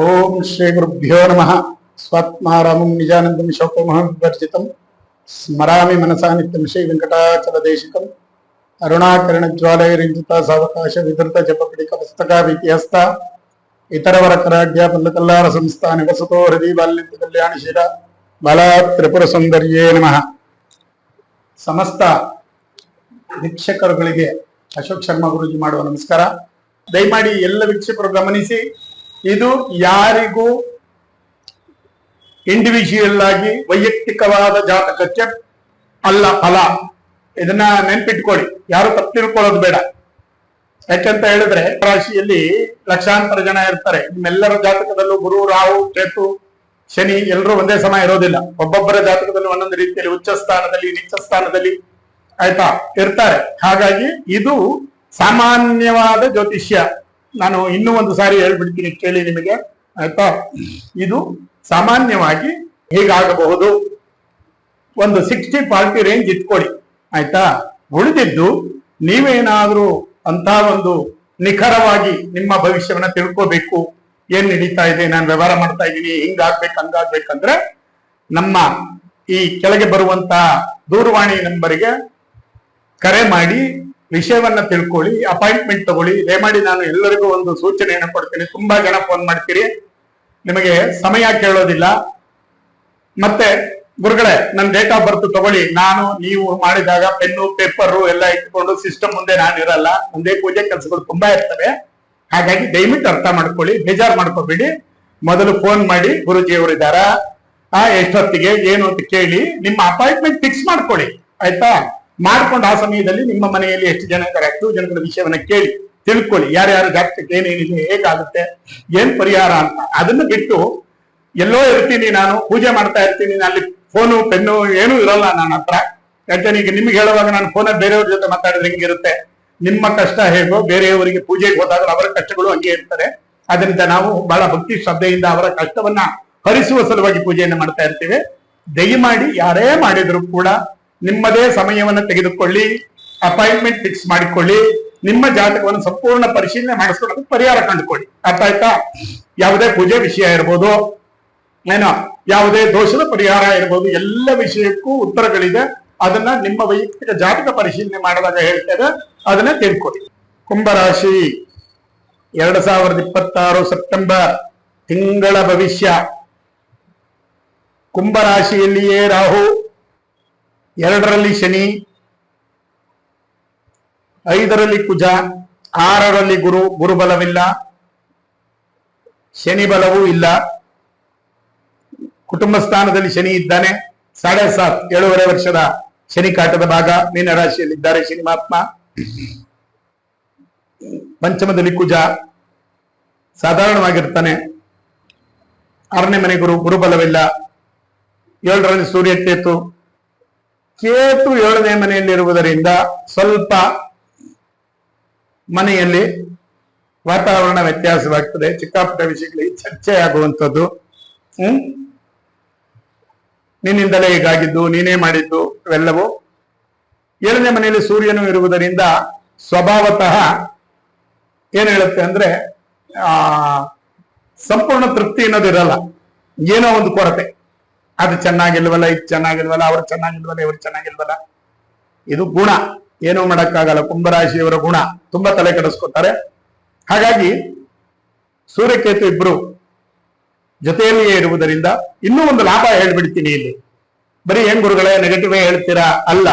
ಓಂ ಶ್ರೀ ಗುರುಭ್ಯೋ ನಮಃ. ಸ್ವಾತ್ಮಾರಾಮಂ ನಿಜಾನಂದಂ ಶೋಕಮಹಂ ವಿವರ್ಜಿತಂ ಸ್ಮರಾಮಿ ಮನಸಾ ನಿತ್ಯಂ ಶ್ರೀ ವೆಂಕಟಾಚಲ ದೇಶಿಕಂ ಅರುಣಾಕರಣ ಜ್ವಾಲಯರಿಂಜಿತ ಸಾವಕಾಶ ವಿಧೃತ ಜಪಪಿಡಿಕ ಪುಸ್ತಕ ವಿದ್ಯಸ್ತ ಇತರವರ ಕರಾಢ್ಯ ಪಲ್ಲಕಲ್ಲಾರ ಸಂಸ್ಥಾನ ವಸತೋ ಹೃದಯ ಬಾಲ್ಯಂತ ಕಲ್ಯಾಣಶೀಲ ಬಾಲಾ ತ್ರಿಪುರ ಸೌಂದರ್ಯೇ ನಮಃ. ಸಮಸ್ತ ವೀಕ್ಷಕರುಗಳಿಗೆ ಅಶೋಕ್ ಶರ್ಮಾ ಗುರೂಜಿ ಮಾಡುವ ನಮಸ್ಕಾರ. ದಯಮಾಡಿ ಎಲ್ಲ ವೀಕ್ಷಕರು ಗಮನಿಸಿ, ಇದು ಯಾರಿಗೂ ಇಂಡಿವಿಜುವಲ್ ಆಗಿ ವೈಯಕ್ತಿಕವಾದ ಜಾತಕಕ್ಕೆ ಅಲ್ಲ ಫಲ. ಇದನ್ನ ನೆನ್ಪಿಟ್ಕೊಳ್ಳಿ, ಯಾರು ತಪ್ಪು ತಿಳ್ಕೊಳ್ಳೋದು ಬೇಡ. ಯಾಕಂತ ಹೇಳಿದ್ರೆ ರಾಶಿಯಲ್ಲಿ ಲಕ್ಷಾಂತರ ಜನ ಇರ್ತಾರೆ. ನಿಮ್ಮೆಲ್ಲರ ಜಾತಕದಲ್ಲೂ ಗುರು, ರಾಹು, ಕೇತು, ಶನಿ ಎಲ್ಲರೂ ಒಂದೇ ಸಮ ಇರೋದಿಲ್ಲ. ಒಬ್ಬೊಬ್ಬರ ಜಾತಕದಲ್ಲಿ ಒಂದೊಂದು ರೀತಿಯಲ್ಲಿ ಉಚ್ಚ ಸ್ಥಾನದಲ್ಲಿ, ನೀಚ ಸ್ಥಾನದಲ್ಲಿ ಆಯ್ತಾ ಇರ್ತಾರೆ. ಹಾಗಾಗಿ ಇದು ಸಾಮಾನ್ಯವಾದ ಜ್ಯೋತಿಷ್ಯ. ನಾನು ಇನ್ನೂ ಒಂದು ಸಾರಿ ಹೇಳ್ಬಿಡ್ತೀನಿ, ಕೇಳಿ ನಿಮಗೆ ಆಯ್ತಾ. ಇದು ಸಾಮಾನ್ಯವಾಗಿ ಹೀಗಾಗಬಹುದು. ಒಂದು 60-40 ರೇಂಜ್ ಇಟ್ಕೊಳ್ಳಿ ಆಯ್ತಾ. ಉಳಿದಿದ್ದು ನೀವೇನಾದ್ರೂ ಅಂತ ಒಂದು ನಿಖರವಾಗಿ ನಿಮ್ಮ ಭವಿಷ್ಯವನ್ನ ತಿಳ್ಕೋಬೇಕು, ಏನ್ ನಡೀತಾ ಇದೆ, ನಾನು ವ್ಯವಹಾರ ಮಾಡ್ತಾ ಇದ್ದೀನಿ, ಹಿಂಗಾಗ್ಬೇಕು ಹಂಗಾಗ್ಬೇಕಂದ್ರೆ ನಮ್ಮ ಈ ಕೆಳಗೆ ಬರುವಂತ ದೂರವಾಣಿ ನಂಬರಿಗೆ ಕರೆ ಮಾಡಿ ವಿಷಯವನ್ನ ತಿಳ್ಕೊಳ್ಳಿ, ಅಪಾಯಿಂಟ್ಮೆಂಟ್ ತಗೊಳ್ಳಿ. ದಯಮಾಡಿ ನಾನು ಎಲ್ಲರಿಗೂ ಒಂದು ಸೂಚನೆಯನ್ನು ಕೊಡ್ತೀನಿ. ತುಂಬಾ ಜನ ಫೋನ್ ಮಾಡ್ತೀರಿ, ನಿಮಗೆ ಸಮಯ ಕೇಳೋದಿಲ್ಲ. ಮತ್ತೆ ಗುರುಗಳೇ ನನ್ನ ಡೇಟ್ ಆಫ್ ಬರ್ತ್ ತಗೊಳ್ಳಿ. ನೀವು ಮಾಡಿದಾಗ ಪೆನ್ನು ಪೇಪರ್ ಎಲ್ಲ ಇಟ್ಕೊಂಡು ಸಿಸ್ಟಮ್ ಮುಂದೆ ನಾನು ಇರಲ್ಲ. ಮುಂದೆ ಪೂಜೆ ಕೆಲಸಗಳು ತುಂಬಾ ಇರ್ತವೆ. ಹಾಗಾಗಿ ದಯವಿಟ್ಟು ಅರ್ಥ ಮಾಡ್ಕೊಳ್ಳಿ, ಬೇಜಾರು ಮಾಡ್ಕೋಬೇಡಿ. ಮೊದಲು ಫೋನ್ ಮಾಡಿ, ಗುರುಜಿ ಅವರು ಇದ್ದಾರಾ, ಎಷ್ಟೊತ್ತಿಗೆ ಏನು ಅಂತ ಕೇಳಿ ನಿಮ್ಮ ಅಪಾಯಿಂಟ್ಮೆಂಟ್ ಫಿಕ್ಸ್ ಮಾಡ್ಕೊಳ್ಳಿ ಆಯ್ತಾ. ಮಾಡ್ಕೊಂಡು ಆ ಸಮಯದಲ್ಲಿ ನಿಮ್ಮ ಮನೆಯಲ್ಲಿ ಎಷ್ಟು ಜನ ಇದ್ದಾರೆ ಅಷ್ಟು ಜನಗಳ ವಿಷಯವನ್ನ ಕೇಳಿ ತಿಳ್ಕೊಳ್ಳಿ. ಯಾರ್ಯಾರ ಜಾತಕಕ್ಕೆ ಏನೇನಿದೆ, ಹೇಗಾಗುತ್ತೆ, ಏನ್ ಪರಿಹಾರ ಅಂತ. ಅದನ್ನು ಬಿಟ್ಟು ಎಲ್ಲೋ ಇರ್ತೀನಿ, ನಾನು ಪೂಜೆ ಮಾಡ್ತಾ ಇರ್ತೀನಿ, ಅಲ್ಲಿ ಫೋನು ಪೆನ್ನು ಏನೂ ಇರಲ್ಲ ನನ್ನ ಹತ್ರ. ಯಾಕಂದ್ರೆ ಈಗ ನಿಮ್ಗೆ ಹೇಳುವಾಗ ನಾನು ಫೋನಲ್ಲಿ ಬೇರೆಯವ್ರ ಜೊತೆ ಮಾತಾಡಿದ್ರೆ ಹೆಂಗಿರುತ್ತೆ, ನಿಮ್ಮ ಕಷ್ಟ ಹೇಗೋ ಬೇರೆಯವರಿಗೆ ಪೂಜೆಗೆ ಹೋದಾಗ ಅವರ ಕಷ್ಟಗಳು ಹಂಗೆ ಇರ್ತಾರೆ. ಅದರಿಂದ ನಾವು ಬಹಳ ಭಕ್ತಿ ಶ್ರದ್ಧೆಯಿಂದ ಅವರ ಕಷ್ಟವನ್ನ ಹರಿಸುವ ಸಲುವಾಗಿ ಪೂಜೆಯನ್ನು ಮಾಡ್ತಾ ಇರ್ತೀವಿ. ದಯಮಾಡಿ ಯಾರೇ ಮಾಡಿದ್ರು ಕೂಡ ನಿಮ್ಮದೇ ಸಮಯವನ್ನ ತೆಗೆದುಕೊಳ್ಳಿ, ಅಪಾಯಿಂಟ್ಮೆಂಟ್ ಫಿಕ್ಸ್ ಮಾಡಿಕೊಳ್ಳಿ, ನಿಮ್ಮ ಜಾತಕವನ್ನು ಸಂಪೂರ್ಣ ಪರಿಶೀಲನೆ ಮಾಡಿಸ್ಕೊಂಡು ಪರಿಹಾರ ಕಂಡುಕೊಳ್ಳಿ. ಅರ್ಥ ಆಯ್ತಾ. ಯಾವುದೇ ಪೂಜೆ ವಿಷಯ ಇರ್ಬೋದು, ಏನೋ ಯಾವುದೇ ದೋಷದ ಪರಿಹಾರ ಇರ್ಬೋದು, ಎಲ್ಲ ವಿಷಯಕ್ಕೂ ಉತ್ತರಗಳಿದೆ. ಅದನ್ನ ನಿಮ್ಮ ವೈಯಕ್ತಿಕ ಜಾತಕ ಪರಿಶೀಲನೆ ಮಾಡಿದಾಗ ಹೇಳ್ತೇವೆ, ಅದನ್ನ ತಿಳ್ಕೊಳ್ಳಿ. ಕುಂಭರಾಶಿ 2026 ಸೆಪ್ಟೆಂಬರ್ ತಿಂಗಳ ಭವಿಷ್ಯ. ಕುಂಭರಾಶಿಯಲ್ಲಿಯೇ ರಾಹು, 2ರಲ್ಲಿ ಶನಿ, 5ರಲ್ಲಿ ಕುಜ, 6ರಲ್ಲಿ ಗುರು ಬಲವಿಲ್ಲ, ಶನಿ ಬಲವೂ ಇಲ್ಲ. ಕುಟುಂಬ ಸ್ಥಾನದಲ್ಲಿ ಶನಿ ಇದ್ದಾನೆ. 7.5 ವರ್ಷದ ಶನಿ ಕಾಟದ ಭಾಗ. ಮೀನ ರಾಶಿಯಲ್ಲಿದ್ದಾರೆ ಶನಿ ಮಹಾತ್ಮ. ಪಂಚಮದಲ್ಲಿ ಕುಜ ಸಾಧಾರಣವಾಗಿರ್ತಾನೆ. 6ನೇ ಮನೆ ಗುರು ಬಲವಿಲ್ಲ. 7ರಲ್ಲಿ ಸೂರ್ಯ ಕೇತು 7ನೇ ಮನೆಯಲ್ಲಿರುವುದರಿಂದ ಸ್ವಲ್ಪ ಮನೆಯಲ್ಲಿ ವಾತಾವರಣ ವ್ಯತ್ಯಾಸವಾಗ್ತದೆ. ಚಿಕ್ಕಪುಟ್ಟ ವಿಷಯಗಳಿಗೆ ಚರ್ಚೆ ಆಗುವಂಥದ್ದು. ನಿನ್ನಿಂದಲೇ ಹೀಗಾಗಿದ್ದು, ನೀನೇ ಮಾಡಿದ್ದು, ಇವೆಲ್ಲವೂ. 7ನೇ ಮನೆಯಲ್ಲಿ ಸೂರ್ಯನು ಇರುವುದರಿಂದ ಸ್ವಭಾವತಃ ಏನ್ ಹೇಳುತ್ತೆ ಅಂದ್ರೆ ಸಂಪೂರ್ಣ ತೃಪ್ತಿ ಅನ್ನೋದಿರಲ್ಲ. ಏನೋ ಒಂದು ಕೊರತೆ, ಅದು ಚೆನ್ನಾಗಿಲ್ವಲ್ಲ, ಇದು ಚೆನ್ನಾಗಿಲ್ವಲ್ಲ, ಅವ್ರು ಚೆನ್ನಾಗಿಲ್ವಲ್ಲ, ಇವ್ರು ಚೆನ್ನಾಗಿಲ್ವಲ್ಲ. ಇದು ಗುಣ, ಏನೋ ಮಾಡಕ್ಕಾಗಲ್ಲ. ಕುಂಭರಾಶಿಯವರ ಗುಣ, ತುಂಬಾ ತಲೆ ಕೆಡಿಸ್ಕೊತಾರೆ. ಹಾಗಾಗಿ ಸೂರ್ಯಕೇತು ಇಬ್ರು ಜೊತೆಯಲ್ಲಿಯೇ ಇರುವುದರಿಂದ ಇನ್ನೂ ಒಂದು ಲಾಭ ಹೇಳ್ಬಿಡ್ತೀನಿ ಇಲ್ಲಿ. ಬರೀ ಏನ್ ಗುರುಗಳೇ ನೆಗೆಟಿವ್ ಹೇಳ್ತೀರಾ? ಅಲ್ಲ,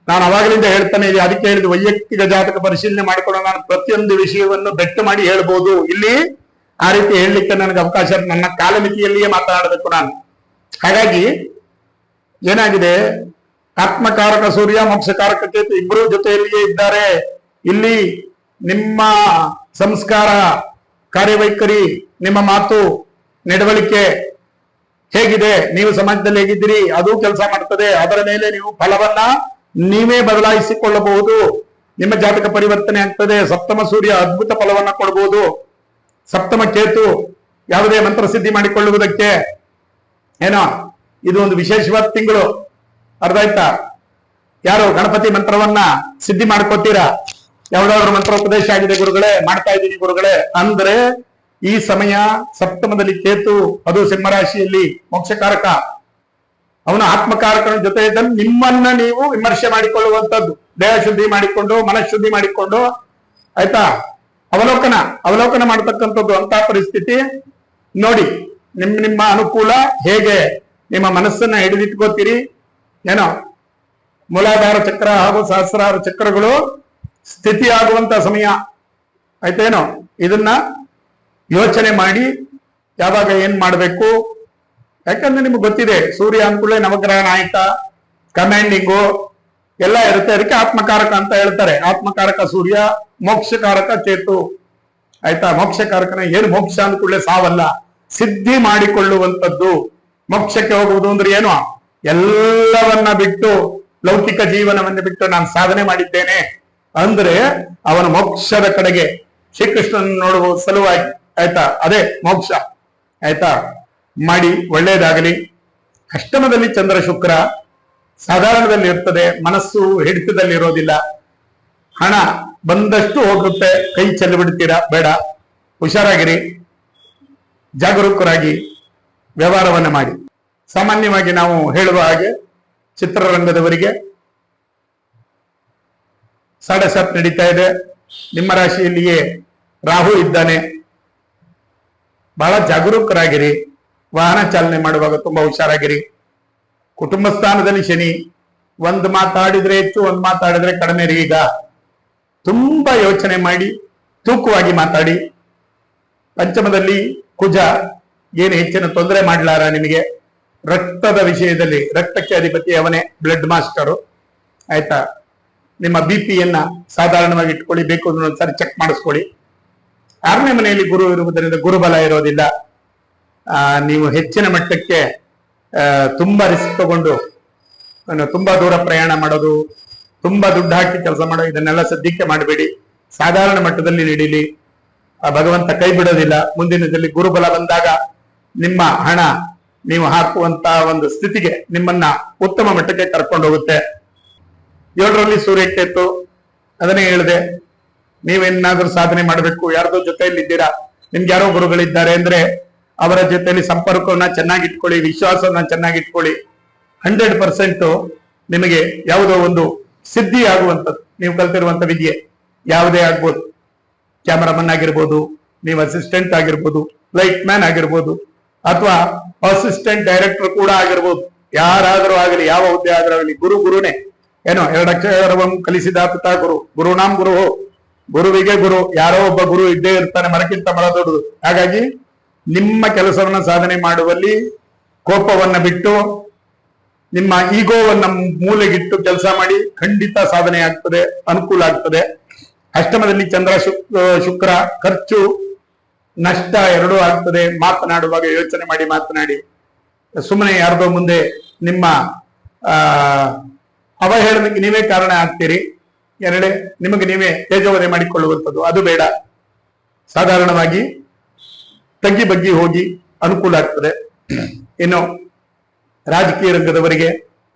ನಾನು ಅವಾಗಲಿಂದ ಹೇಳ್ತಾನೆ ಇದೆ. ಅದಕ್ಕೆ ಹೇಳಿದ ವೈಯಕ್ತಿಕ ಜಾತಕ ಪರಿಶೀಲನೆ ಮಾಡಿಕೊಂಡು ನಾನು ಪ್ರತಿಯೊಂದು ವಿಷಯವನ್ನು ಬೆಟ್ಟು ಮಾಡಿ ಹೇಳ್ಬೋದು. ಇಲ್ಲಿ ಆ ರೀತಿ ಹೇಳಲಿಕ್ಕೆ ನನಗೆ ಅವಕಾಶ, ನನ್ನ ಕಾಲಮಿತಿಯಲ್ಲಿಯೇ ಮಾತನಾಡಬೇಕು ನಾನು. ಹಾಗಾಗಿ ಏನಾಗಿದೆ, ಆತ್ಮಕಾರಕ ಸೂರ್ಯ, ಮೋಕ್ಷಕಾರಕ ಕೇತು ಇಬ್ಬರು ಜೊತೆಯಲ್ಲಿಯೇ ಇದ್ದಾರೆ. ಇಲ್ಲಿ ನಿಮ್ಮ ಸಂಸ್ಕಾರ, ಕಾರ್ಯವೈಖರಿ, ನಿಮ್ಮ ಮಾತು, ನಡವಳಿಕೆ ಹೇಗಿದೆ, ನೀವು ಸಮಾಜದಲ್ಲಿ ಹೇಗಿದ್ದೀರಿ, ಅದು ಕೆಲಸ ಮಾಡ್ತದೆ. ಅದರ ಮೇಲೆ ನೀವು ಫಲವನ್ನ ನೀವೇ ಬದಲಾಯಿಸಿಕೊಳ್ಳಬಹುದು. ನಿಮ್ಮ ಜಾತಕ ಪರಿವರ್ತನೆ ಆಗ್ತದೆ. ಸಪ್ತಮ ಸೂರ್ಯ ಅದ್ಭುತ ಫಲವನ್ನ ಕೊಡಬಹುದು. ಸಪ್ತಮ ಕೇತು ಯಾವುದೇ ಮಂತ್ರ ಸಿದ್ಧಿ ಮಾಡಿಕೊಳ್ಳುವುದಕ್ಕೆ ಏನೋ ಇದು ಒಂದು ವಿಶೇಷವಾದ ತಿಂಗಳು. ಅರ್ಥ ಆಯ್ತಾ. ಯಾರು ಗಣಪತಿ ಮಂತ್ರವನ್ನ ಸಿದ್ಧಿ ಮಾಡ್ಕೋತೀರಾ? ಯಾವ್ದಾದ್ರು ಮಂತ್ರೋಪದೇಶ ಆಗಿದೆ ಗುರುಗಳೇ, ಮಾಡ್ತಾ ಇದ್ದೀನಿ ಗುರುಗಳೇ ಅಂದ್ರೆ ಈ ಸಮಯ ಸಪ್ತಮದಲ್ಲಿ ಕೇತು, ಅದು ಸಿಂಹರಾಶಿಯಲ್ಲಿ ಮೋಕ್ಷಕಾರಕ, ಅವನ ಆತ್ಮಕಾರಕನ ಜೊತೆ ಇದ್ದಲ್ಲಿ ನಿಮ್ಮನ್ನ ನೀವು ವಿಮರ್ಶೆ ಮಾಡಿಕೊಳ್ಳುವಂಥದ್ದು, ದೇಹ ಶುದ್ಧಿ ಮಾಡಿಕೊಂಡು ಮನಃಶುದ್ಧಿ ಮಾಡಿಕೊಂಡು, ಆಯ್ತಾ, ಅವಲೋಕನ ಮಾಡತಕ್ಕಂಥದ್ದು ಅಂತ ಪರಿಸ್ಥಿತಿ ನೋಡಿ. ನಿಮ್ಮ ಅನುಕೂಲ ಹೇಗೆ ನಿಮ್ಮ ಮನಸ್ಸನ್ನ ಹಿಡಿದಿಟ್ಕೋತೀರಿ ಏನೋ, ಮೂಲಾಧಾರ ಚಕ್ರ ಹಾಗೂ ಸಹಸ್ರಾರ ಚಕ್ರಗಳು ಸ್ಥಿತಿ ಆಗುವಂತ ಸಮಯ ಆಯ್ತೇನೋ. ಇದನ್ನ ಯೋಚನೆ ಮಾಡಿ ಯಾವಾಗ ಏನ್ ಮಾಡ್ಬೇಕು, ಯಾಕಂದ್ರೆ ನಿಮ್ಗೆ ಗೊತ್ತಿದೆ ಸೂರ್ಯ ಅನ್ಕೂಳೆ ನವಗ್ರಹ ನಾಯಕ, ಕಮಾಂಡಿಂಗು ಎಲ್ಲ ಇರುತ್ತೆ. ಅದಕ್ಕೆ ಆತ್ಮಕಾರಕ ಅಂತ ಹೇಳ್ತಾರೆ. ಆತ್ಮಕಾರಕ ಸೂರ್ಯ, ಮೋಕ್ಷಕಾರಕ ಕೇತು, ಆಯ್ತಾ. ಮೋಕ್ಷಕಾರಕನ ಏನು, ಮೋಕ್ಷ ಅಂದ್ಕೂಡಲೇ ಸಾವಲ್ಲ, ಸಿದ್ಧಿ ಮಾಡಿಕೊಳ್ಳುವಂಥದ್ದು. ಮೋಕ್ಷಕ್ಕೆ ಹೋಗುವುದು ಅಂದ್ರೆ ಏನು, ಎಲ್ಲವನ್ನ ಬಿಟ್ಟು, ಲೌಕಿಕ ಜೀವನವನ್ನು ಬಿಟ್ಟು ನಾನು ಸಾಧನೆ ಮಾಡಿದ್ದೇನೆ ಅಂದ್ರೆ ಅವನ ಮೋಕ್ಷದ ಕಡೆಗೆ ಶ್ರೀಕೃಷ್ಣನ ನೋಡುವ ಸಲುವಾಗಿ, ಆಯ್ತಾ, ಅದೇ ಮೋಕ್ಷ, ಆಯ್ತಾ. ಮಾಡಿ, ಒಳ್ಳೇದಾಗಲಿ. ಅಷ್ಟಮದಲ್ಲಿ ಚಂದ್ರ ಶುಕ್ರ ಸಾಧಾರಣದಲ್ಲಿ ಇರ್ತದೆ, ಮನಸ್ಸು ಹಿಡಿತದಲ್ಲಿ ಇರೋದಿಲ್ಲ, ಹಣ ಬಂದಷ್ಟು ಹೋಗುತ್ತೆ, ಕೈ ಚೆಲ್ಲಿ ಬಿಡ್ತೀರಾ, ಬೇಡ, ಹುಷಾರಾಗಿರಿ, ಜಾಗರೂಕರಾಗಿ ವ್ಯವಹಾರವನ್ನ ಮಾಡಿ. ಸಾಮಾನ್ಯವಾಗಿ ನಾವು ಹೇಳುವ ಹಾಗೆ ಚಿತ್ರರಂಗದವರಿಗೆ 7:30 ನಡೀತಾ ಇದೆ. ನಿಮ್ಮ ರಾಶಿಯಲ್ಲಿಯೇ ರಾಹು ಇದ್ದಾನೆ. ಬಹಳ ಜಾಗರೂಕರಾಗಿರಿ. ವಾಹನ ಚಾಲನೆ ಮಾಡುವಾಗ ತುಂಬಾ ಹುಷಾರಾಗಿರಿ. ಕುಟುಂಬ ಸ್ಥಾನದಲ್ಲಿ ಶನಿ, ಒಂದು ಮಾತಾಡಿದ್ರೆ ಹೆಚ್ಚು, ಒಂದು ಮಾತಾಡಿದ್ರೆ ಕಡಿಮೆ ರೀ. ಈಗ ತುಂಬಾ ಯೋಚನೆ ಮಾಡಿ ತೂಕವಾಗಿ ಮಾತಾಡಿ. ಪಂಚಮದಲ್ಲಿ ಕುಜ, ಏನು ಹೆಚ್ಚಿನ ತೊಂದರೆ ಮಾಡಲಾರ ನಿಮಗೆ. ರಕ್ತದ ವಿಷಯದಲ್ಲಿ ರಕ್ತಕ್ಕೆ ಅಧಿಪತಿ ಅವನೇ, ಬ್ಲಡ್ ಮಾಸ್ಟರು, ಆಯ್ತಾ. ನಿಮ್ಮ BP-ಯನ್ನ ಸಾಧಾರಣವಾಗಿ ಇಟ್ಕೊಳ್ಳಿ, ಬೇಕು ಅಂದ್ರೆ ಒಂದ್ಸರಿ ಚೆಕ್ ಮಾಡಿಸ್ಕೊಳ್ಳಿ. 6ನೇ ಮನೆಯಲ್ಲಿ ಗುರು ಇರುವುದರಿಂದ ಗುರುಬಲ ಇರೋದಿಲ್ಲ. ನೀವು ಹೆಚ್ಚಿನ ಮಟ್ಟಕ್ಕೆ ತುಂಬಾ ರಿಸ್ಕ್ ತಗೊಂಡು ತುಂಬಾ ದೂರ ಪ್ರಯಾಣ ಮಾಡೋದು, ತುಂಬಾ ದುಡ್ಡು ಹಾಕಿ ಕೆಲಸ ಮಾಡೋ, ಇದನ್ನೆಲ್ಲ ಸದ್ಯಕ್ಕೆ ಮಾಡಬೇಡಿ. ಸಾಧಾರಣ ಮಟ್ಟದಲ್ಲಿ ನಡೀಲಿ. ಭಗವಂತ ಕೈ ಬಿಡೋದಿಲ್ಲ. ಮುಂದಿನದಲ್ಲಿ ಗುರುಬಲ ಬಂದಾಗ ನಿಮ್ಮ ಹಣ ನೀವು ಹಾಕುವಂತ ಒಂದು ಸ್ಥಿತಿಗೆ ನಿಮ್ಮನ್ನ ಉತ್ತಮ ಮಟ್ಟಕ್ಕೆ ಕರ್ಕೊಂಡು ಹೋಗುತ್ತೆ. 7ರಲ್ಲಿ ಸೂರ್ಯ ಕೇತು, ಅದನ್ನೇ ಹೇಳಿದೆ. ನೀವೇನಾದ್ರೂ ಸಾಧನೆ ಮಾಡಬೇಕು, ಯಾರ್ದೋ ಜೊತೆಯಲ್ಲಿ ಇದ್ದೀರಾ, ನಿಮ್ಗೆ ಯಾರೋ ಗುರುಗಳಿದ್ದಾರೆ ಅಂದ್ರೆ ಅವರ ಜೊತೆಯಲ್ಲಿ ಸಂಪರ್ಕವನ್ನ ಚೆನ್ನಾಗಿಟ್ಕೊಳ್ಳಿ, ವಿಶ್ವಾಸವನ್ನ ಚೆನ್ನಾಗಿಟ್ಕೊಳ್ಳಿ. 100% ನಿಮಗೆ ಯಾವುದೋ ಒಂದು ಸಿದ್ಧಿ ಆಗುವಂಥದ್ದು. ನೀವು ಕಲ್ತಿರುವಂತ ವಿದ್ಯೆ ಯಾವುದೇ ಆಗ್ಬೋದು, ಕ್ಯಾಮರಾಮನ್ ಆಗಿರ್ಬೋದು, ನೀವು ಅಸಿಸ್ಟೆಂಟ್ ಆಗಿರ್ಬೋದು, ಲೈಟ್ ಮ್ಯಾನ್ ಆಗಿರ್ಬೋದು, ಅಥವಾ ಅಸಿಸ್ಟೆಂಟ್ ಡೈರೆಕ್ಟರ್ ಕೂಡ ಆಗಿರ್ಬೋದು. ಯಾರಾದರೂ ಆಗಲಿ, ಯಾವ ಹುದ್ದೆ ಆದ್ರೂ ಆಗಲಿ, ಗುರುನೇ ಏನೋ. 2 ಅಕ್ಷರವಂ ಕಲಿಸಿದ ಪಿತಾ ಗುರು, ಗುರುನಾಮ್ ಗುರು, ಗುರುವಿಗೆ ಗುರು, ಯಾರೋ ಒಬ್ಬ ಗುರು ಇದ್ದೇ ಇರ್ತಾನೆ, ಮರಕ್ಕಿಂತ ಮರ ದೊಡ್ಡದು. ಹಾಗಾಗಿ ನಿಮ್ಮ ಕೆಲಸವನ್ನ ಸಾಧನೆ ಮಾಡುವಲ್ಲಿ ಕೋಪವನ್ನ ಬಿಟ್ಟು, ನಿಮ್ಮ ಈಗೋವನ್ನ ಮೂಲೆಗಿಟ್ಟು ಕೆಲಸ ಮಾಡಿ, ಖಂಡಿತ ಸಾಧನೆ ಆಗ್ತದೆ, ಅನುಕೂಲ ಆಗ್ತದೆ. ಅಷ್ಟಮದಲ್ಲಿ ಚಂದ್ರ ಶುಕ್ರ, ಖರ್ಚು ನಷ್ಟ ಎರಡೂ ಆಗ್ತದೆ. ಮಾತನಾಡುವಾಗ ಯೋಚನೆ ಮಾಡಿ ಮಾತನಾಡಿ. ಸುಮ್ಮನೆ ಯಾರ್ದೋ ಮುಂದೆ ನಿಮ್ಮ ಅವಹೇಳನಕ್ಕೆ ನೀವೇ ಕಾರಣ ಆಗ್ತೀರಿ. ನಿಮಗೆ ನೀವೇ ತೇಜೋವಧೆ ಮಾಡಿಕೊಳ್ಳುವಂಥದ್ದು, ಅದು ಬೇಡ. ಸಾಧಾರಣವಾಗಿ ತಗ್ಗಿ ಬಗ್ಗಿ ಹೋಗಿ ಅನುಕೂಲ ಆಗ್ತದೆ. ಇನ್ನು ರಾಜಕೀಯ ರಂಗದವರಿಗೆ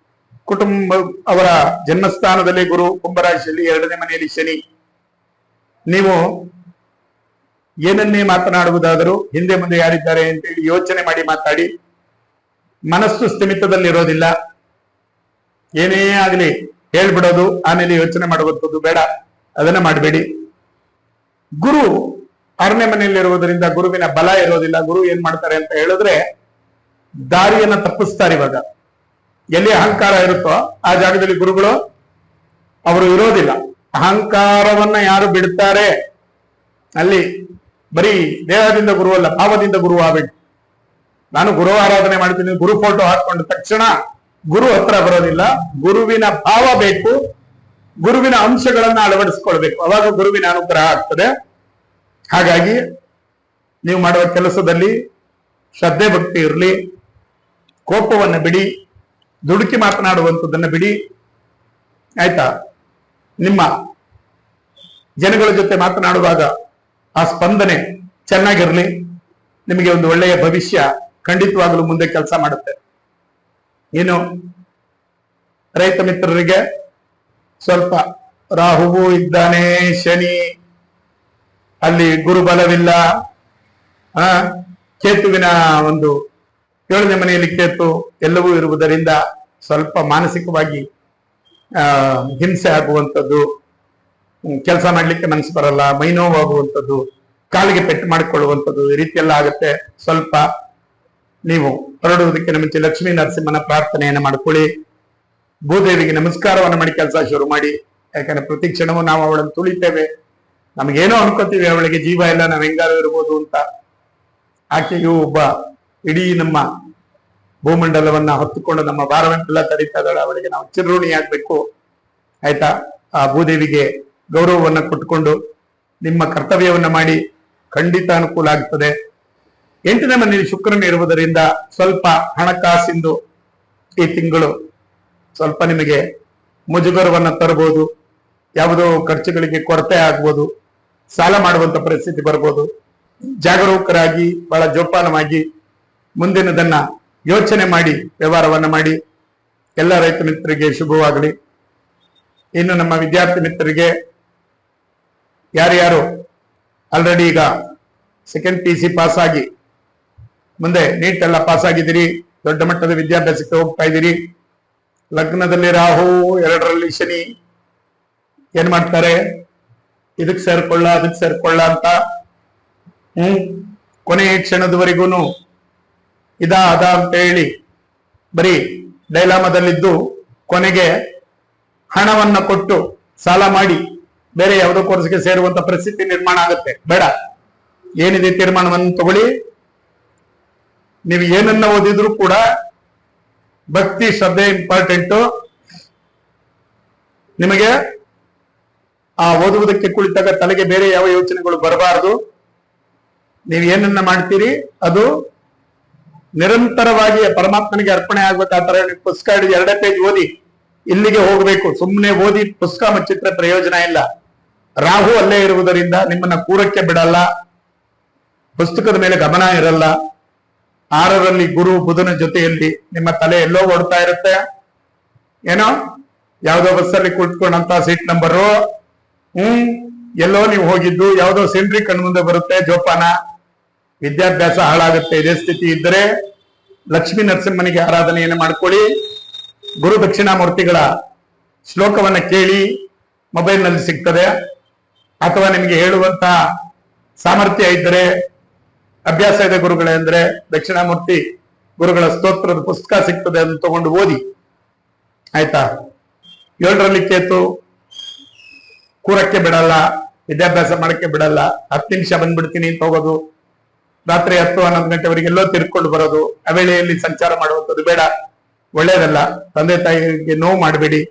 ಕುಟುಂಬ, ಅವರ ಜನ್ಮಸ್ಥಾನದಲ್ಲಿ ಗುರು, ಕುಂಭರಾಶಿಯಲ್ಲಿ 2ನೇ ಮನೆಯಲ್ಲಿ ಶನಿ. ನೀವು ಏನನ್ನೇ ಮಾತನಾಡುವುದಾದರೂ ಹಿಂದೆ ಮುಂದೆ ಯಾರಿದ್ದಾರೆ ಅಂತೇಳಿ ಯೋಚನೆ ಮಾಡಿ ಮಾತಾಡಿ. ಮನಸ್ಸು ಸ್ಥಿಮಿತದಲ್ಲಿರೋದಿಲ್ಲ. ಏನೇ ಆಗಲಿ ಹೇಳ್ಬಿಡೋದು, ಆಮೇಲೆ ಯೋಚನೆ ಮಾಡುವಂಥದ್ದು ಬೇಡ, ಅದನ್ನ ಮಾಡಬೇಡಿ. ಗುರು 6ನೇ ಮನೆಯಲ್ಲಿರುವುದರಿಂದ ಗುರುವಿನ ಬಲ ಇರೋದಿಲ್ಲ. ಗುರು ಏನ್ ಮಾಡ್ತಾರೆ ಅಂತ ಹೇಳಿದ್ರೆ ದಾರಿಯನ್ನ ತಪ್ಪಿಸ್ತಾರೆ. ಇವಾಗ ಎಲ್ಲಿ ಅಹಂಕಾರ ಇರುತ್ತೋ ಆ ಜಾಗದಲ್ಲಿ ಗುರುಗಳು ಅವರು ಇರೋದಿಲ್ಲ. ಅಹಂಕಾರವನ್ನ ಯಾರು ಬಿಡ್ತಾರೆ ಅಲ್ಲಿ ಬರೀ ದೇಹದಿಂದ ಗುರು ಅಲ್ಲ, ಭಾವದಿಂದ ಗುರು ಆಗಬೇಕು. ನಾನು ಗುರು ಆರಾಧನೆ ಮಾಡ್ತೀನಿ, ಗುರು ಫೋಟೋ ಹಾಕೊಂಡ ತಕ್ಷಣ ಗುರು ಹತ್ರ ಬರೋದಿಲ್ಲ. ಗುರುವಿನ ಭಾವ ಬೇಕು, ಗುರುವಿನ ಅಂಶಗಳನ್ನ ಅಳವಡಿಸ್ಕೊಳ್ಬೇಕು, ಅವಾಗ ಗುರುವಿನ ಅನುಗ್ರಹ ಆಗ್ತದೆ. ಹಾಗಾಗಿ ನೀವು ಮಾಡುವ ಕೆಲಸದಲ್ಲಿ ಶ್ರದ್ಧೆ ಭಕ್ತಿ ಇರಲಿ, ಕೋಪವನ್ನ ಬಿಡಿ, ದುಡುಕಿ ಮಾತನಾಡುವಂಥದ್ದನ್ನ ಬಿಡಿ, ಆಯ್ತಾ. ನಿಮ್ಮ ಜನಗಳ ಜೊತೆ ಮಾತನಾಡುವಾಗ ಆ ಸ್ಪಂದನೆ ಚೆನ್ನಾಗಿರ್ಲಿ. ನಿಮಗೆ ಒಂದು ಒಳ್ಳೆಯ ಭವಿಷ್ಯ ಖಂಡಿತವಾಗಲೂ ಮುಂದೆ ಕೆಲಸ ಮಾಡುತ್ತೆ. ಏನು ರೈತ ಮಿತ್ರರಿಗೆ ಸ್ವಲ್ಪ ರಾಹುವು ಇದ್ದಾನೆ, ಶನಿ ಅಲ್ಲಿ ಗುರುಬಲವಿಲ್ಲ, ಆ ಕೇತುವಿನ ಒಂದು 7ನೇ ಮನೆಯಲ್ಲಿ ಕೇತು ಎಲ್ಲವೂ ಇರುವುದರಿಂದ ಸ್ವಲ್ಪ ಮಾನಸಿಕವಾಗಿ ಹಿಂಸೆ ಆಗುವಂಥದ್ದು, ಕೆಲಸ ಮಾಡ್ಲಿಕ್ಕೆ ಮನಸ್ಸು ಬರಲ್ಲ, ಮೈನೋವಾಗುವಂಥದ್ದು, ಕಾಲಿಗೆ ಪೆಟ್ಟು ಮಾಡಿಕೊಳ್ಳುವಂಥದ್ದು, ಈ ರೀತಿ ಎಲ್ಲ ಆಗುತ್ತೆ. ಸ್ವಲ್ಪ ನೀವು ಹೊರಡುವುದಕ್ಕೆ ಮುಂಚೆ ಲಕ್ಷ್ಮೀ ನರಸಿಂಹನ ಪ್ರಾರ್ಥನೆಯನ್ನು ಮಾಡ್ಕೊಳ್ಳಿ. ಭೂದೇವಿಗೆ ನಮಸ್ಕಾರವನ್ನು ಮಾಡಿ ಕೆಲಸ ಶುರು ಮಾಡಿ. ಯಾಕಂದ್ರೆ ಪ್ರತಿ ಕ್ಷಣವೂ ನಾವು ಅವಳನ್ನು ತುಳಿತೇವೆ, ನಮಗೇನೋ ಅನ್ಕೋತೀವಿ ಅವಳಿಗೆ ಜೀವ ಇಲ್ಲ, ನಾವ್ ಹೆಂಗಾರು ಇರ್ಬೋದು ಅಂತ. ಆಕೆಯು ಒಬ್ಬ ಇಡೀ ನಮ್ಮ ಭೂಮಂಡಲವನ್ನ ಹೊತ್ತುಕೊಂಡು ನಮ್ಮ ಭಾರವನ್ನೆಲ್ಲ ತಡೀತಾ ಇದ್ದಾಳೆ. ಅವಳಿಗೆ ನಾವು ಚಿರಋಣಿ ಆಗ್ಬೇಕು, ಆಯ್ತಾ? ಆ ಭೂದೇವಿಗೆ ಗೌರವವನ್ನ ಕೊಟ್ಟುಕೊಂಡು ನಿಮ್ಮ ಕರ್ತವ್ಯವನ್ನ ಮಾಡಿ, ಖಂಡಿತ ಅನುಕೂಲ ಆಗ್ತದೆ. 8ನೇ ಮನೆಯಲ್ಲಿ ಶುಕ್ರನ ಇರುವುದರಿಂದ ಸ್ವಲ್ಪ ಹಣಕಾಸಿಂದು ಈ ತಿಂಗಳು ಸ್ವಲ್ಪ ನಿಮಗೆ ಮುಜುಗರವನ್ನ ತರಬಹುದು. ಯಾವುದೋ ಖರ್ಚುಗಳಿಗೆ ಕೊರತೆ ಆಗ್ಬೋದು, ಸಾಲ ಮಾಡುವಂತ ಪರಿಸ್ಥಿತಿ ಬರ್ಬೋದು. ಜಾಗರೂಕರಾಗಿ ಬಹಳ ಜೋಪಾನವಾಗಿ ಮುಂದಿನದನ್ನ ಯೋಚನೆ ಮಾಡಿ ವ್ಯವಹಾರವನ್ನ ಮಾಡಿ. ಎಲ್ಲ ರೈತ ಮಿತ್ರರಿಗೆ ಶುಭವಾಗಲಿ. ಇನ್ನು ನಮ್ಮ ವಿದ್ಯಾರ್ಥಿ ಮಿತ್ರರಿಗೆ ಯಾರ್ಯಾರು ಆಲ್ರೆಡಿ ಈಗ ಸೆಕೆಂಡ್ PC ಪಾಸ್ ಆಗಿ ಮುಂದೆ ನೀಟ್ ಎಲ್ಲ ಪಾಸ್ ಆಗಿದ್ದೀರಿ, ದೊಡ್ಡ ಮಟ್ಟದ ವಿದ್ಯಾಭ್ಯಾಸಕ್ಕೆ ಹೋಗ್ತಾ ಇದ್ದೀರಿ, ಲಗ್ನದಲ್ಲಿ ರಾಹು 2ರಲ್ಲಿ ಶನಿ, ಏನ್ ಮಾಡ್ತಾರೆ? ಇದಕ್ ಸೇರ್ಕೊಳ್ಳ ಅದಕ್ ಸೇರ್ಕೊಳ್ಳ ಅಂತ ಕೊನೆ ಕ್ಷಣದವರೆಗೂ ಅದ ಅಂತ ಹೇಳಿ ಬರೀ ಡೈಲಾಮದಲ್ಲಿದ್ದು ಕೊನೆಗೆ ಹಣವನ್ನ ಕೊಟ್ಟು ಸಾಲ ಮಾಡಿ ಬೇರೆ ಯಾವುದೋ ಕೋರ್ಸ್ಗೆ ಸೇರುವಂತ ಪರಿಸ್ಥಿತಿ ನಿರ್ಮಾಣ ಆಗುತ್ತೆ. ಬೇಡ, ಏನಿದೆ ತೀರ್ಮಾನವನ್ನು ತಗೊಳ್ಳಿ. ನೀವು ಏನನ್ನ ಓದಿದ್ರು ಕೂಡ ಭಕ್ತಿ ಶ್ರದ್ಧೆ ಇಂಪಾರ್ಟೆಂಟು. ನಿಮಗೆ ಆ ಓದುವುದಕ್ಕೆ ಕುಳಿತಾಗ ತಲೆಗೆ ಬೇರೆ ಯಾವ ಯೋಚನೆಗಳು ಬರಬಾರದು. ನೀವು ಏನನ್ನ ಮಾಡ್ತೀರಿ ಅದು ನಿರಂತರವಾಗಿ ಪರಮಾತ್ಮನಿಗೆ ಅರ್ಪಣೆ ಆಗ್ಬೇಕಾದ್ರೆ ನೀವು ಪುಸ್ತಕ ಹಿಡಿದು 2 ಪೇಜ್ ಓದಿ ಇಲ್ಲಿಗೆ ಹೋಗ್ಬೇಕು. ಸುಮ್ಮನೆ ಓದಿ ಪುಸ್ತಕ ಮುಚ್ಚಿಟ್ರೆ ಪ್ರಯೋಜನ ಇಲ್ಲ. ರಾಹು ಅಲ್ಲೇ ಇರುವುದರಿಂದ ನಿಮ್ಮನ್ನ ಕೂರಕ್ಕೆ ಬಿಡಲ್ಲ, ಪುಸ್ತಕದ ಮೇಲೆ ಗಮನ ಇರಲ್ಲ. 6ರಲ್ಲಿ ಗುರು ಬುಧನ ಜೊತೆಯಲ್ಲಿ ನಿಮ್ಮ ತಲೆ ಎಲ್ಲೋ ಓಡ್ತಾ ಇರುತ್ತೆ. ಏನೋ ಯಾವ್ದೋ ಬಸ್ಸಲ್ಲಿ ಕುಳಿತುಕೊಂಡಂತ ಸೀಟ್ ನಂಬರು ಎಲ್ಲೋ ನೀವು ಹೋಗಿದ್ದು, ಯಾವ್ದೋ ಸೀನ್ರಿ ಕಣ್ಮುಂದೆ ಬರುತ್ತೆ, ಜೋಪಾನ. ವಿದ್ಯಾಭ್ಯಾಸ ಹಾಳಾಗುತ್ತೆ. ಇದೇ ಸ್ಥಿತಿ ಇದ್ದರೆ ಲಕ್ಷ್ಮೀ ನರಸಿಂಹನಿಗೆ ಆರಾಧನೆಯನ್ನು ಮಾಡ್ಕೊಳ್ಳಿ. ಗುರು ದಕ್ಷಿಣಾಮೂರ್ತಿಗಳ ಶ್ಲೋಕವನ್ನ ಕೇಳಿ, ಮೊಬೈಲ್ನಲ್ಲಿ ಸಿಗ್ತದೆ. ಅಥವಾ ನಿಮಗೆ ಹೇಳುವಂತ ಸಾಮರ್ಥ್ಯ ಇದ್ದರೆ, ಅಭ್ಯಾಸ ಇದೆ ಗುರುಗಳೇ ಅಂದ್ರೆ ದಕ್ಷಿಣಾಮೂರ್ತಿ ಗುರುಗಳ ಸ್ತೋತ್ರದ ಪುಸ್ತಕ ಸಿಗ್ತದೆ, ಅದನ್ನು ತಗೊಂಡು ಓದಿ. ಆಯ್ತಾ? 7ರಲ್ಲಿ ಕೇತು ಕೂರಕ್ಕೆ ಬಿಡಲ್ಲ, ವಿದ್ಯಾಭ್ಯಾಸ ಮಾಡಕ್ಕೆ ಬಿಡಲ್ಲ. 10 ನಿಮಿಷ ಬಂದ್ಬಿಡ್ತೀನಿ ಅಂತ ಹೋಗೋದು, ರಾತ್ರಿ 10-11 ಗಂಟೆವರೆಗೆ ಎಲ್ಲೋ ತಿರ್ಕೊಂಡು ಬರೋದು, ಅವೇಳೆಯಲ್ಲಿ ಸಂಚಾರ ಮಾಡುವಂಥದ್ದು ಬೇಡ, ಒಳ್ಳೇದಲ್ಲ. ತಂದೆ ತಾಯಿಗೆ ನೋವು ಮಾಡಬೇಡಿ,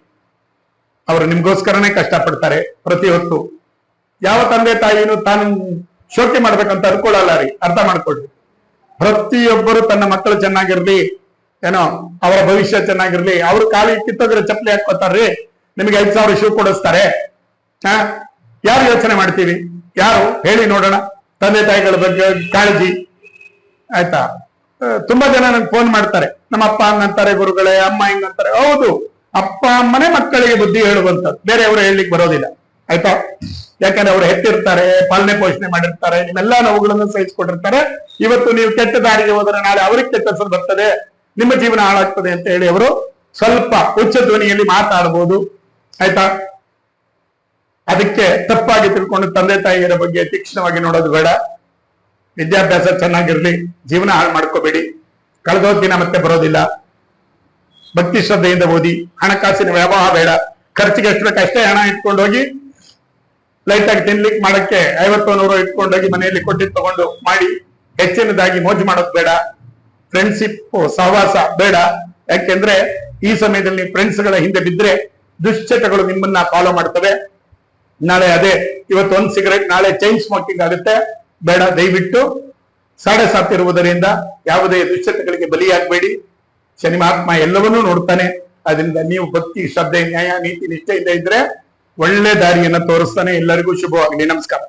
ಅವರು ನಿಮ್ಗೋಸ್ಕರನೇ ಕಷ್ಟಪಡ್ತಾರೆ ಪ್ರತಿ ಹೊತ್ತು. ಯಾವ ತಂದೆ ತಾಯಿನೂ ತಾನು ಶೋಕಿ ಮಾಡ್ಬೇಕಂತ ಅನ್ಕೊಳ್ಳಲ್ಲ ರೀ, ಅರ್ಥ ಮಾಡ್ಕೊಳ್ರಿ. ಪ್ರತಿಯೊಬ್ಬರು ತನ್ನ ಮಕ್ಕಳು ಚೆನ್ನಾಗಿರ್ಲಿ, ಏನೋ ಅವರ ಭವಿಷ್ಯ ಚೆನ್ನಾಗಿರ್ಲಿ. ಅವ್ರು ಕಾಲಿ ಕಿತ್ತೋದ್ರೆ ಚಪ್ಪಲಿ ಹಾಕೋತಾರ್ರಿ, ನಿಮಗೆ 5,000 ಶೂ ಕೊಡಿಸ್ತಾರೆ. ಯಾರು ಯೋಚನೆ ಮಾಡ್ತೀವಿ? ಯಾರು ಹೇಳಿ ನೋಡೋಣ? ತಂದೆ ತಾಯಿಗಳ ಬಗ್ಗೆ ಕಾಳಜಿ. ಆಯ್ತಾ? ತುಂಬಾ ಜನ ನಂಗೆ ಫೋನ್ ಮಾಡ್ತಾರೆ, ನಮ್ಮ ಅಪ್ಪ ಹಂಗಂತಾರೆ ಗುರುಗಳೇ, ಅಮ್ಮ ಹಿಂಗಂತಾರೆ. ಹೌದು, ಅಪ್ಪ ಅಮ್ಮನೇ ಮಕ್ಕಳಿಗೆ ಬುದ್ಧಿ ಹೇಳುವಂಥದ್ದು, ಬೇರೆಯವರು ಹೇಳಲಿಕ್ಕೆ ಬರೋದಿಲ್ಲ. ಆಯ್ತಾ? ಯಾಕಂದ್ರೆ ಅವ್ರು ಹೆತ್ತಿರ್ತಾರೆ, ಪಾಲನೆ ಪೋಷಣೆ ಮಾಡಿರ್ತಾರೆ, ನಿಮ್ಮೆಲ್ಲಾ ನೋವುಗಳನ್ನು ಸಹಿಸಿಕೊಂಡಿರ್ತಾರೆ. ಇವತ್ತು ನೀವು ಕೆಟ್ಟ ದಾರಿಗೆ ಹೋದರೆ ನಾಳೆ ಅವ್ರಿಗೆ ಕೆಟ್ಟ ಹೆಸರು ಬರ್ತದೆ, ನಿಮ್ಮ ಜೀವನ ಹಾಳಾಗ್ತದೆ ಅಂತ ಹೇಳಿ ಅವರು ಸ್ವಲ್ಪ ಉಚ್ಚ ಧ್ವನಿಯಲ್ಲಿ ಮಾತಾಡಬಹುದು. ಆಯ್ತಾ? ಅದಕ್ಕೆ ತಪ್ಪಾಗಿ ತಿಳ್ಕೊಂಡು ತಂದೆ ತಾಯಿಯರ ಬಗ್ಗೆ ತೀಕ್ಷ್ಣವಾಗಿ ನೋಡೋದು ಬೇಡ. ವಿದ್ಯಾಭ್ಯಾಸ ಚೆನ್ನಾಗಿರ್ಲಿ, ಜೀವನ ಹಾಳು ಮಾಡ್ಕೋಬೇಡಿ. ಕಳೆದೋದ್ ದಿನ ಮತ್ತೆ ಬರೋದಿಲ್ಲ. ಭಕ್ತಿ ಶ್ರದ್ಧೆಯಿಂದ ಓದಿ. ಹಣಕಾಸಿನ ವ್ಯವಹಾರ ಬೇಡ. ಖರ್ಚಿಗೆ ಎಷ್ಟು ಬೇಕು ಅಷ್ಟೇ ಹಣ ಇಟ್ಕೊಂಡೋಗಿ, ಲೈಟ್ ಆಗಿ ತಿನ್ಲಿಕ್ಕೆ ಮಾಡಕ್ಕೆ 50-100 ಇಟ್ಕೊಂಡೋಗಿ ಮನೆಯಲ್ಲಿ ಕೊಟ್ಟಿದ್ದು ತಗೊಂಡು ಮಾಡಿ ಹೆಚ್ಚಿನದಾಗಿ ಮೋಜು ಮಾಡೋದು ಬೇಡ. ಫ್ರೆಂಡ್ಶಿಪ್ ಸಹವಾಸ ಬೇಡ. ಯಾಕೆಂದ್ರೆ ಈ ಸಮಯದಲ್ಲಿ ಫ್ರೆಂಡ್ಸ್ಗಳ ಹಿಂದೆ ಬಿದ್ರೆ ದುಶ್ಚಟಗಳು ನಿಮ್ಮನ್ನ ಫಾಲೋ ಮಾಡ್ತವೆ. ನಾಳೆ ಅದೇ ಇವತ್ತು 1 ಸಿಗರೇಟ್, ನಾಳೆ ಚೈನ್ ಸ್ಮೋಕಿಂಗ್ ಆಗುತ್ತೆ. ಬೇಡ, ದಯವಿಟ್ಟು 7:30 ಇರುವುದರಿಂದ ಯಾವುದೇ ದುಶ್ಚಟಗಳಿಗೆ ಬಲಿಯಾಗಬೇಡಿ. ಶನಿ ಮಹಾತ್ಮ ಎಲ್ಲವನ್ನೂ ನೋಡ್ತಾನೆ. ಅದರಿಂದ ನೀವು ಭಕ್ತಿ ಶ್ರದ್ಧೆ ನ್ಯಾಯ ನೀತಿ ನಿಷ್ಠೆಯಿಂದ ಇದ್ರೆ ಒಳ್ಳೆ ದಾರಿಯನ್ನ ತೋರಿಸ್ತಾನೆ. ಎಲ್ಲರಿಗೂ ಶುಭವಾಗಲಿ. ನಮಸ್ಕಾರ.